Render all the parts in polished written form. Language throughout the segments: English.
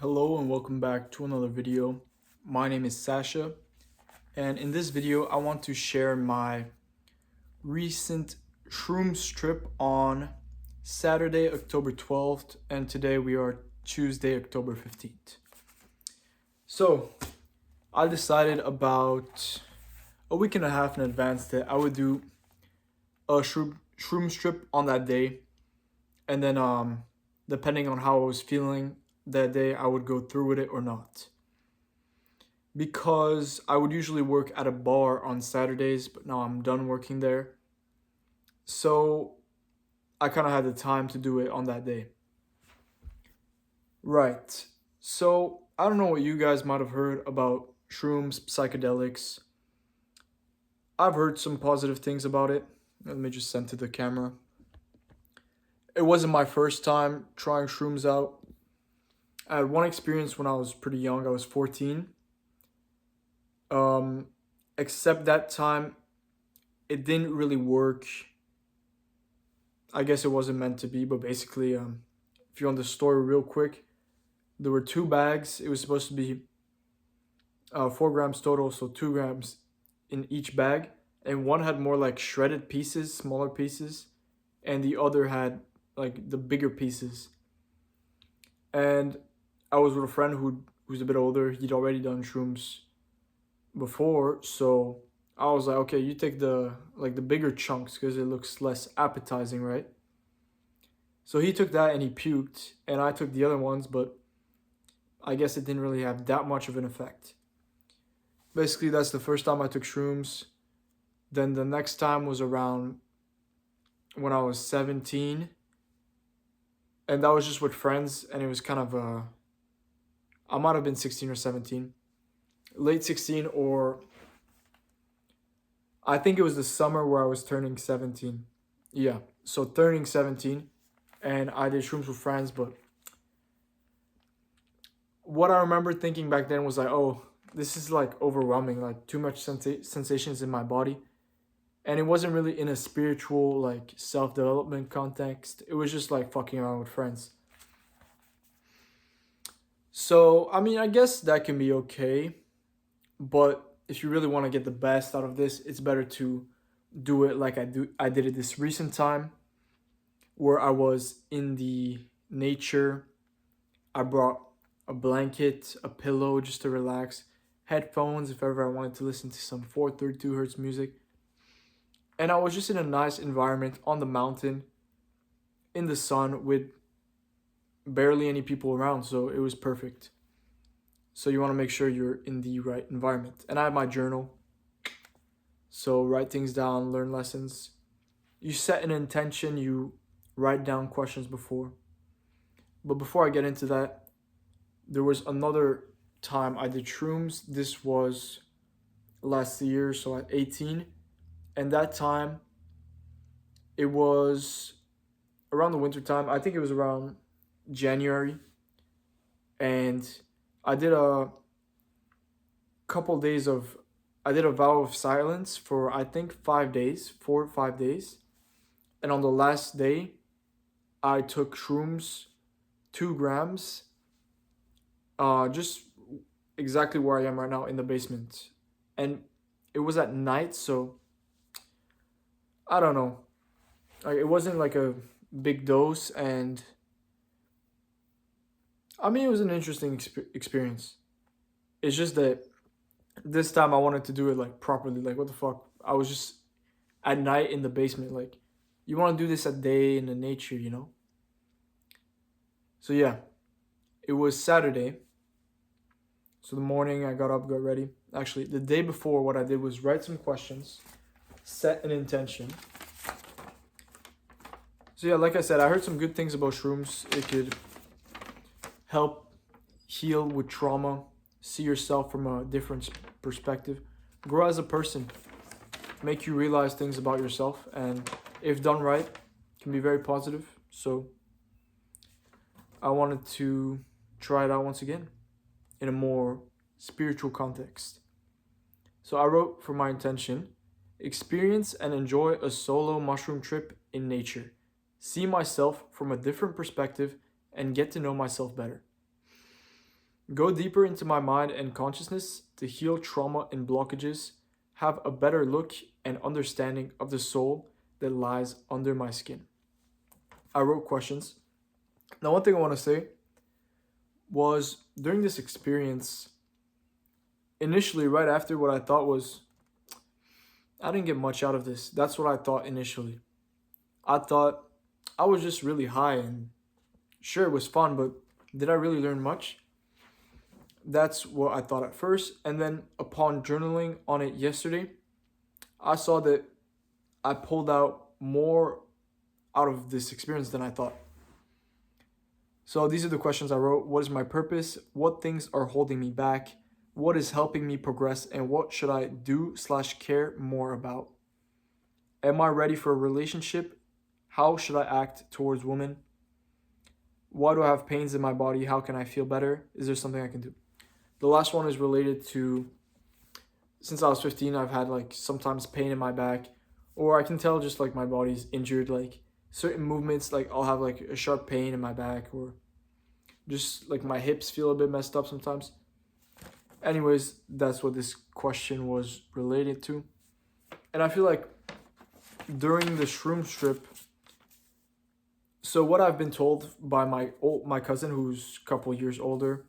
Hello and welcome back to another video. My name is Sasha, and in this video I want to share my recent Shrooms trip on Saturday, October 12th, and today we are Tuesday, October 15th. So I decided about a week and a half in advance that I would do a Shrooms trip on that day, and then depending on how I was feeling that day, I would go through with it or not. Because I would usually work at a bar on Saturdays, but now I'm done working there. So I kind of had the time to do it on that day. Right. So I don't know what you guys might have heard about shrooms, psychedelics. I've heard some positive things about it. Let me just send to the camera. It wasn't my first time trying shrooms out. I had one experience when I was pretty young. I was 14. Except that time, it didn't really work. I guess it wasn't meant to be, but basically, if you want the story real quick, there were two bags. It was supposed to be 4 grams total, so 2 grams in each bag. And one had more like shredded pieces, smaller pieces, and the other had like the bigger pieces. And I was with a friend who's a bit older. He'd already done shrooms before, so I was like, okay, you take the bigger chunks because it looks less appetizing, right? So he took that and he puked, and I took the other ones, but I guess it didn't really have that much of an effect. Basically, that's the first time I took shrooms. Then the next time was around when I was 17, and that was just with friends, and it was kind of I might have been 16 or 17, late 16, or I think it was the summer where I was turning 17. Yeah, so turning 17, and I did shrooms with friends, but what I remember thinking back then was like, oh, this is like overwhelming, like too much sensations in my body. And it wasn't really in a spiritual, like self-development context. It was just like fucking around with friends. So, I mean, I guess that can be okay. But if you really want to get the best out of this, it's better to do it like I did it this recent time, where I was in the nature. I brought a blanket, a pillow just to relax, headphones if ever I wanted to listen to some 432 hertz music. And I was just in a nice environment on the mountain in the sun with barely any people around, so it was perfect. So you want to make sure you're in the right environment. And I have my journal. So write things down, learn lessons. You set an intention, you write down questions before. But before I get into that, there was another time I did shrooms. This was last year, so at 18. And that time, it was around the winter time. I think it was around January. And I did a I did a vow of silence for I think 5 days, 4 or 5 days. And on the last day, I took shrooms, 2 grams, just exactly where I am right now in the basement. And it was at night, so I don't know. Like, it wasn't like a big dose, and I mean, it was an interesting experience. It's just that this time I wanted to do it like properly. Like, what the fuck? I was just at night in the basement. Like, you want to do this at day in the nature, you know? So, yeah, it was Saturday. So, the morning I got up, got ready. Actually, the day before, what I did was write some questions, set an intention. So, yeah, like I said, I heard some good things about shrooms. It could help heal with trauma, see yourself from a different perspective, grow as a person, make you realize things about yourself, and if done right, can be very positive. So I wanted to try it out once again in a more spiritual context. So I wrote for my intention: experience and enjoy a solo mushroom trip in nature, see myself from a different perspective, and get to know myself better. Go deeper into my mind and consciousness to heal trauma and blockages, have a better look and understanding of the soul that lies under my skin. I wrote questions. Now, one thing I want to say was during this experience, initially, right after what I thought was, I didn't get much out of this. That's what I thought initially. I thought I was just really high and sure it was fun, but did I really learn much? That's what I thought at first. And then upon journaling on it yesterday, I saw that I pulled out more out of this experience than I thought. So these are the questions I wrote. What is my purpose? What things are holding me back? What is helping me progress? And what should I do/care more about? Am I ready for a relationship? How should I act towards women? Why do I have pains in my body? How can I feel better? Is there something I can do? The last one is related to, since I was 15, I've had like sometimes pain in my back, or I can tell just like my body's injured, like certain movements, like I'll have like a sharp pain in my back, or just like my hips feel a bit messed up sometimes. Anyways, that's what this question was related to. And I feel like during the Shrooms trip, so what I've been told by my cousin, who's a couple years older,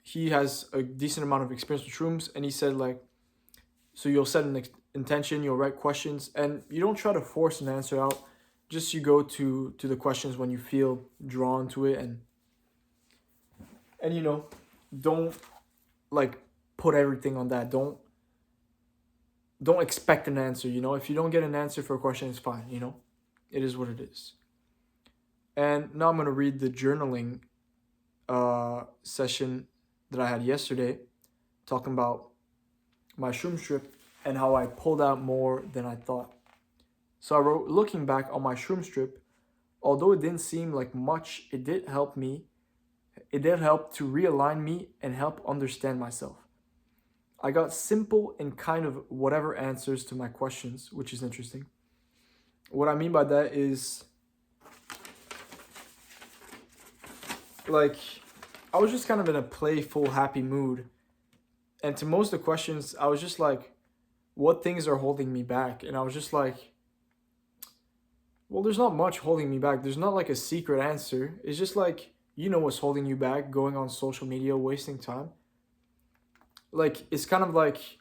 he has a decent amount of experience with shrooms, and he said like, so you'll set an intention, you'll write questions, and you don't try to force an answer out. Just you go to the questions when you feel drawn to it, and you know, don't like put everything on that. Don't expect an answer. You know, if you don't get an answer for a question, it's fine. You know, it is what it is. And now I'm gonna read the journaling session that I had yesterday, talking about my shroom trip and how I pulled out more than I thought. So I wrote, looking back on my shroom trip, although it didn't seem like much, it did help me. It did help to realign me and help understand myself. I got simple and kind of whatever answers to my questions, which is interesting. What I mean by that is, like, I was just kind of in a playful, happy mood. And to most of the questions, I was just like, what things are holding me back? And I was just like, well, there's not much holding me back. There's not like a secret answer. It's just like, you know what's holding you back, going on social media, wasting time. Like, it's kind of like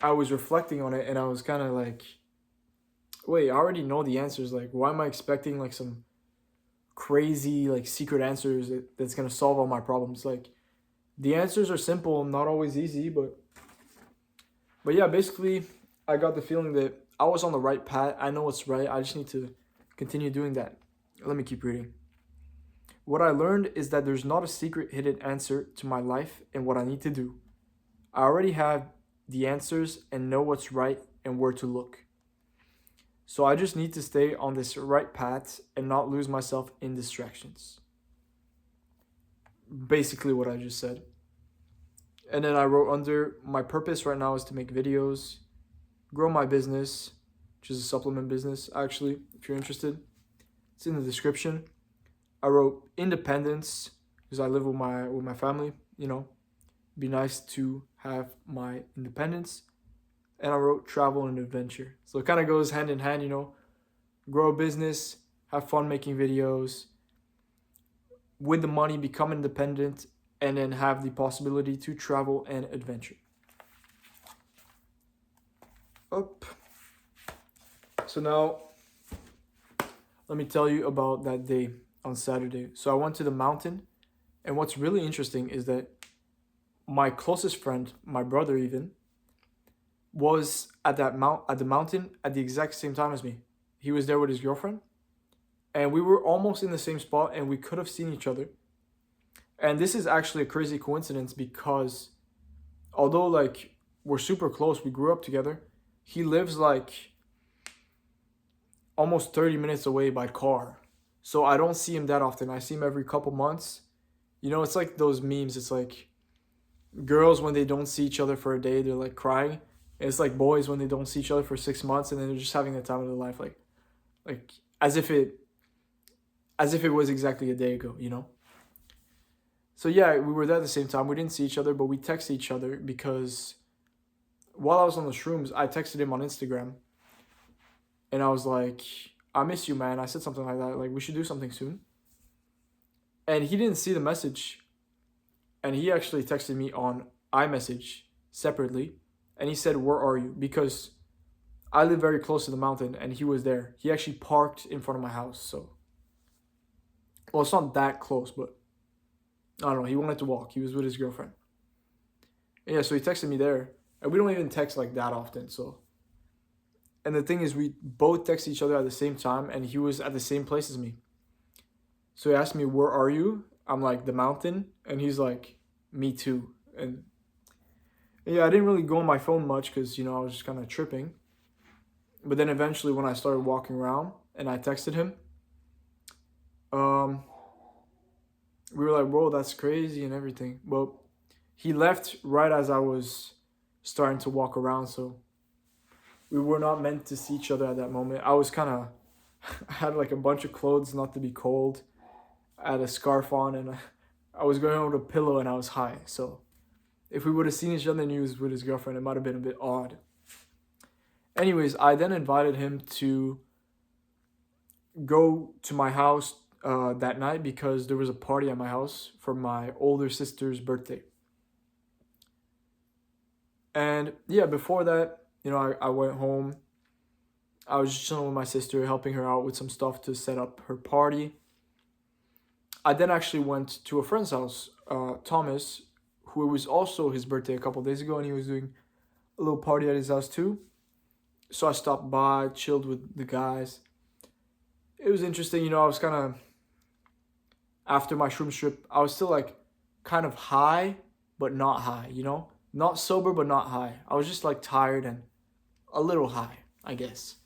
I was reflecting on it and I was kind of like, wait, I already know the answers. Like, why am I expecting like some crazy like secret answers that's gonna solve all my problems? Like, the answers are simple, not always easy, but yeah, basically I got the feeling that I was on the right path. I know what's right. I just need to continue doing that. Let me keep reading. What I learned is that there's not a secret hidden answer to my life and what I need to do. I already have the answers and know what's right and where to look. So I just need to stay on this right path and not lose myself in distractions. Basically what I just said. And then I wrote under, my purpose right now is to make videos, grow my business, which is a supplement business, actually, if you're interested. It's in the description. I wrote independence, because I live with my family, you know. Be nice to have my independence. And I wrote travel and adventure. So it kind of goes hand in hand, you know. Grow a business, have fun making videos. With the money, become independent, and then have the possibility to travel and adventure. Up. So now, let me tell you about that day on Saturday. So I went to the mountain, and what's really interesting is that my closest friend, my brother even, was at the mountain at the exact same time as me. He was there with his girlfriend, and we were almost in the same spot, and we could have seen each other. And this is actually a crazy coincidence because although like we're super close, we grew up together, he lives like almost 30 minutes away by car. So I don't see him that often. I see him every couple months. You know, it's like those memes. It's like girls when they don't see each other for a day, they're like crying. And it's like boys when they don't see each other for 6 months and then they're just having the time of their life, like as if it was exactly a day ago, you know? So yeah, we were there at the same time. We didn't see each other, but we texted each other because while I was on the shrooms, I texted him on Instagram and I was like, I miss you, man. I said something like that, like we should do something soon. And he didn't see the message, and he actually texted me on iMessage separately, and he said, "Where are you?" Because I live very close to the mountain, and he was there. He actually parked in front of my house, so well, it's not that close, but I don't know. He wanted to walk. He was with his girlfriend. And yeah, so he texted me there, and we don't even text like that often. So, and the thing is, we both text each other at the same time, and he was at the same place as me. So he asked me, "Where are you?" I'm like, "The mountain," and he's like, "Me too." And yeah, I didn't really go on my phone much because I was just kind of tripping. But then eventually, when I started walking around and I texted him, um, we were like, "Whoa, that's crazy," and everything. Well, he left right as I was starting to walk around, so we were not meant to see each other at that moment. I was kind of, I had like a bunch of clothes not to be cold. I had a scarf on, and I was going over with a pillow, and I was high. So if we would have seen each other and he was with his girlfriend, it might have been a bit odd. Anyways, I then invited him to go to my house that night because there was a party at my house for my older sister's birthday. And yeah, before that, I went home. I was just chilling with my sister, helping her out with some stuff to set up her party. I then actually went to a friend's house, Thomas, who it was also his birthday a couple days ago, and he was doing a little party at his house too. So I stopped by, chilled with the guys. It was interesting, I was kind of, after my shroom trip, I was still like kind of high, but not high, Not sober, but not high. I was just like tired and a little high, I guess.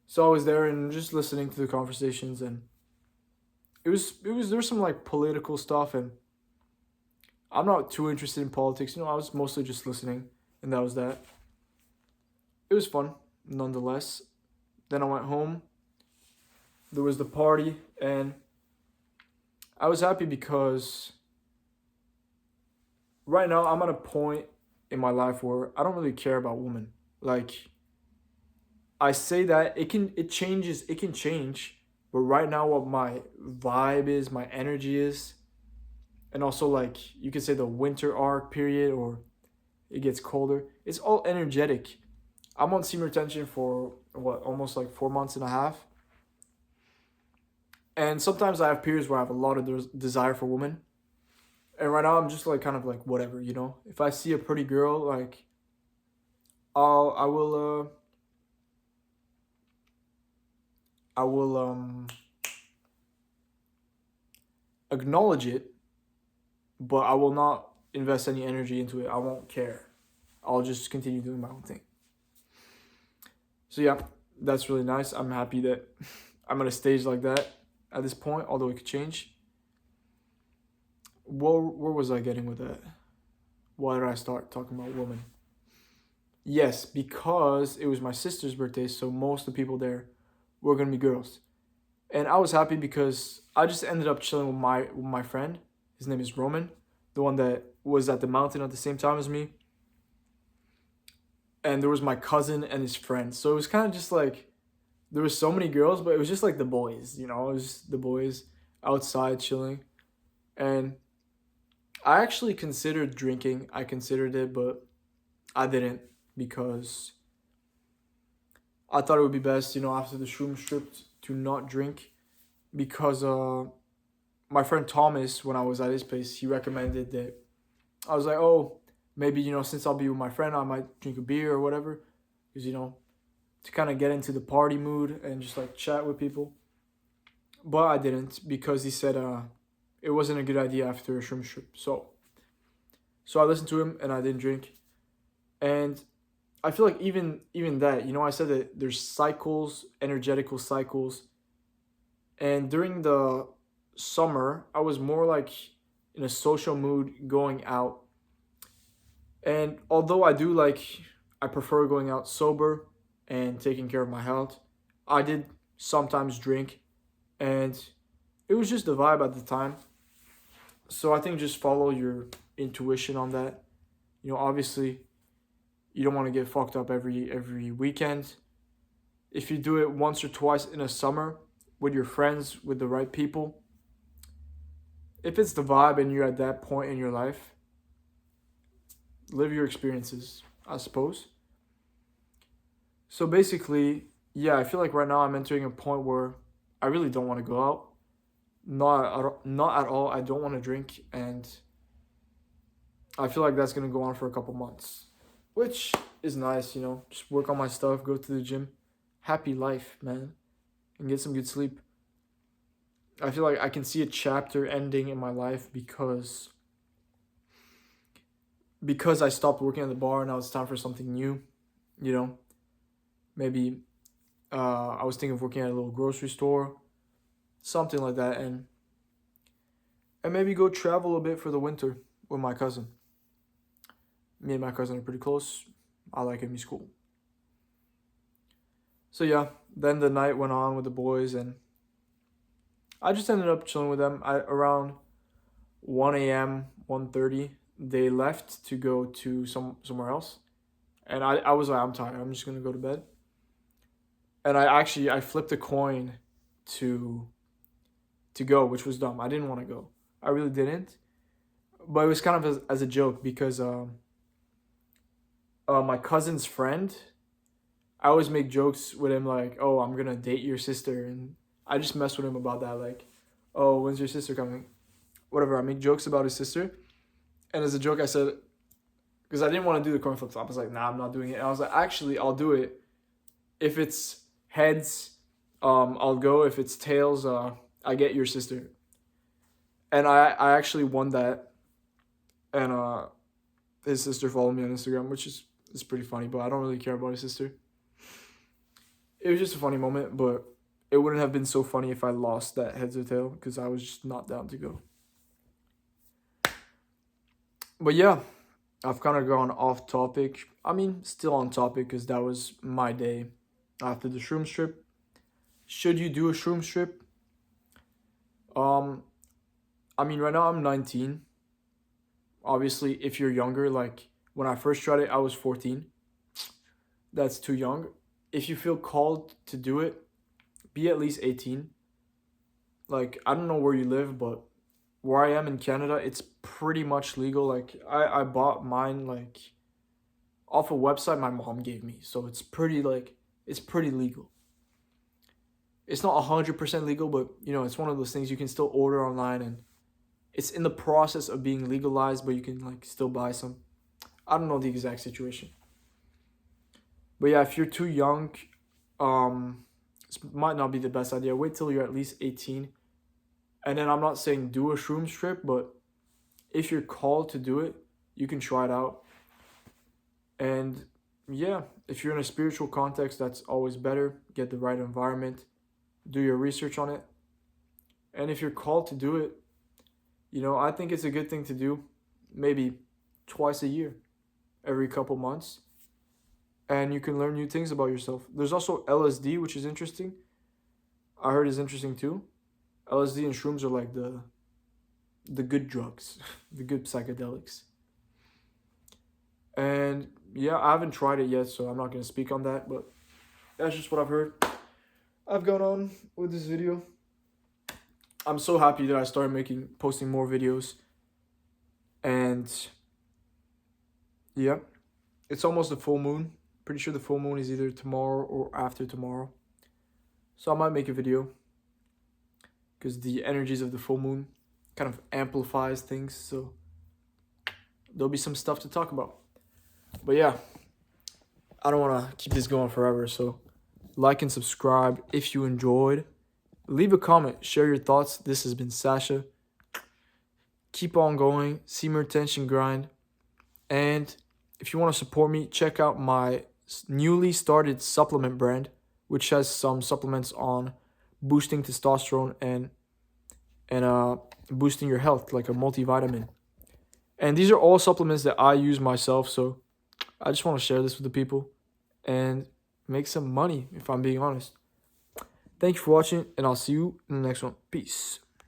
So I was there and just listening to the conversations, and there was some like political stuff, and I'm not too interested in politics. I was mostly just listening, and that was that. It was fun, nonetheless. Then I went home. There was the party, and I was happy because right now I'm at a point in my life where I don't really care about women. Like, I say that it can change, but right now what my vibe is, my energy is, and also like you could say the winter arc period, or it gets colder. It's all energetic. I'm on senior retention for what, almost like 4 months and a half. And sometimes I have periods where I have a lot of desire for women. And right now I'm just like kind of like whatever, If I see a pretty girl, like I will acknowledge it, but I will not invest any energy into it. I won't care. I'll just continue doing my own thing. So yeah, that's really nice. I'm happy that I'm at a stage like that at this point, although it could change. Where was I getting with that? Why did I start talking about women? Yes, because it was my sister's birthday, so most of the people there were gonna be girls. And I was happy because I just ended up chilling with my friend. His name is Roman, the one that was at the mountain at the same time as me. And there was my cousin and his friend. So it was kind of just like there was so many girls, but it was just like the boys, It was just the boys outside chilling. And I actually considered drinking. I considered it, but I didn't because I thought it would be best, after the shroom trip to not drink because my friend Thomas, when I was at his place, he recommended that. I was like, oh, maybe, since I'll be with my friend, I might drink a beer or whatever. Because, to kind of get into the party mood and just like chat with people. But I didn't because he said it wasn't a good idea after a shroom trip. So I listened to him and I didn't drink. And I feel like even that, I said that there's cycles, energetical cycles. And during the summer, I was more like in a social mood going out. And although I prefer going out sober and taking care of my health, I did sometimes drink. And it was just the vibe at the time. So I think just follow your intuition on that. Obviously, you don't want to get fucked up every weekend. If you do it once or twice in a summer with your friends, with the right people, if it's the vibe and you're at that point in your life, live your experiences, I suppose. So basically, yeah, I feel like right now I'm entering a point where I really don't want to go out. Not at all. I don't want to drink, and I feel like that's gonna go on for a couple months, which is nice. Just work on my stuff, go to the gym, happy life, man, and get some good sleep. I feel like I can see a chapter ending in my life because I stopped working at the bar. Now it's time for something new. You know, maybe I was thinking of working at a little grocery store, something like that, and maybe go travel a bit for the winter with my cousin. Me and my cousin are pretty close. I like him. He's cool. So yeah, then the night went on with the boys, and I just ended up chilling with them. Around 1 a.m., 1:30, they left to go to somewhere else, and I was like, I'm tired. I'm just gonna go to bed. And I flipped a coin to go, which was dumb. I didn't want to go. I really didn't. But it was kind of as a joke because my cousin's friend, I always make jokes with him like, "Oh, I'm gonna date your sister," and I just mess with him about that, like, "Oh, when's your sister coming?" Whatever. I make jokes about his sister, and as a joke, I said, because I didn't want to do the coin flip flop. I was like, "Nah, I'm not doing it." And I was like, "Actually, I'll do it. If it's heads, I'll go. If it's tails, I get your sister." And I actually won that, and his sister followed me on Instagram, which is pretty funny. But I don't really care about his sister. It was just a funny moment, but it wouldn't have been so funny if I lost that heads or tail because I was just not down to go. But yeah, I've kind of gone off topic. I mean, still on topic because that was my day after the Shrooms trip. Should you do a Shrooms trip? Um, I mean, right now I'm 19. Obviously, if you're younger, like when I first tried it, I was 14. That's too young. If you feel called to do it, be at least 18. Like, I don't know where you live, but where I am in Canada, it's pretty much legal. Like, I bought mine, like, off a website my mom gave me. So it's pretty, it's pretty legal. It's not 100% legal, but, it's one of those things you can still order online, and it's in the process of being legalized, but you can, like, still buy some. I don't know the exact situation. But yeah, if you're too young, this might not be the best idea. Wait till you're at least 18. And then I'm not saying do a Shrooms trip, but if you're called to do it, you can try it out. And yeah, if you're in a spiritual context, that's always better. Get the right environment, do your research on it. And if you're called to do it, I think it's a good thing to do maybe twice a year, every couple months. And you can learn new things about yourself. There's also LSD, which is interesting. I heard is interesting too. LSD and shrooms are like the good drugs, the good psychedelics. And yeah, I haven't tried it yet, so I'm not going to speak on that, but that's just what I've heard. I've gone on with this video. I'm so happy that I started posting more videos. And yeah, it's almost the full moon. Pretty sure the full moon is either tomorrow or after tomorrow. So I might make a video because the energies of the full moon kind of amplifies things. So there'll be some stuff to talk about. But yeah, I don't want to keep this going forever. So like and subscribe if you enjoyed. Leave a comment. Share your thoughts. This has been Sasha. Keep on going. See more attention grind. And if you want to support me, check out my newly started supplement brand, which has some supplements on boosting testosterone and boosting your health, like a multivitamin. And these are all supplements that I use myself, so I just want to share this with the people and make some money, if I'm being honest. Thank you for watching, and I'll see you in the next one. Peace.